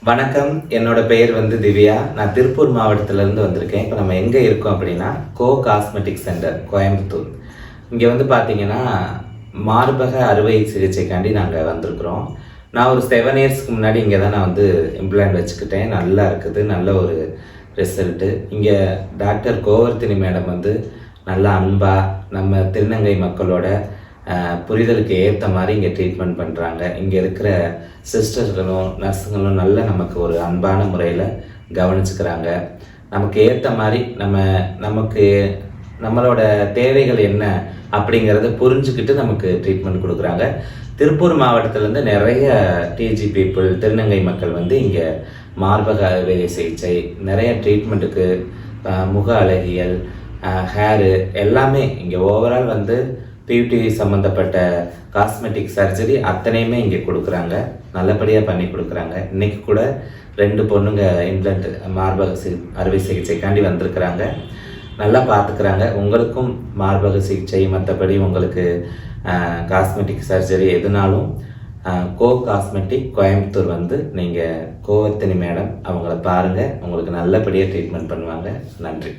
வணக்கம். என்னோட பெயர் திவ்யா. நான் திருப்பூர் மாவட்டத்திலேருந்து வந்திருக்கேன். இப்போ நம்ம எங்கே இருக்கோம் அப்படின்னா, கோ காஸ்மெட்டிக் சென்டர் கோயம்புத்தூர். இங்கே பார்த்தீங்கன்னா, மார்பக அறுவை சிகிச்சைக்காண்டி நாங்கள் வந்திருக்கிறோம். நான் ஒரு 7 இயர்ஸ்க்கு முன்னாடி இங்கே தான் நான் இம்ப்ளான்ட் வச்சுக்கிட்டேன். நல்லா இருக்குது, நல்ல ஒரு ரிசல்ட்டு. இங்கே டாக்டர் கோவர்த்தினி மேடம் நல்லா அன்பாக நம்ம திருநங்கை மக்களோட புரிதலுக்கு ஏற்ற மாதிரி இங்கே ட்ரீட்மெண்ட் பண்ணுறாங்க. இங்கே இருக்கிற சிஸ்டர்களும் நர்ஸுங்களும் நல்ல நமக்கு ஒரு அன்பான முறையில் கவனிச்சுக்கிறாங்க. நமக்கு ஏற்ற மாதிரி நமக்கு நம்மளோட தேவைகள் என்ன அப்படிங்கிறத புரிஞ்சுக்கிட்டு நமக்கு ட்ரீட்மெண்ட் கொடுக்குறாங்க. திருப்பூர் மாவட்டத்திலேருந்து நிறைய டிஜி பீப்புள் திருநங்கை மக்கள் இங்கே மார்பக அறுவை சிகிச்சை, நிறைய ட்ரீட்மெண்ட்டுக்கு முக அழகியல், ஹேரு எல்லாமே இங்கே ஓவரால் பியூட்டி சம்மந்தப்பட்ட காஸ்மெட்டிக் சர்ஜரி அத்தனையுமே இங்கே கொடுக்குறாங்க. நல்லபடியாக பண்ணி கொடுக்குறாங்க. இன்றைக்கி கூட 2 பொண்ணுங்க இம்ப்ளான்ட் மார்பக அறுவை சிகிச்சைக்காண்டி வந்திருக்கிறாங்க. நல்லா பார்த்துக்கிறாங்க. உங்களுக்கும் மார்பக சிகிச்சை மற்றபடி உங்களுக்கு காஸ்மெட்டிக் சர்ஜரி எதுனாலும் கோ காஸ்மெட்டிக் கோயம்புத்தூர் நீங்கள் கோவர்த்தினி மேடம் அவங்கள பாருங்கள். உங்களுக்கு நல்லபடியாக ட்ரீட்மெண்ட் பண்ணுவாங்க. நன்றி.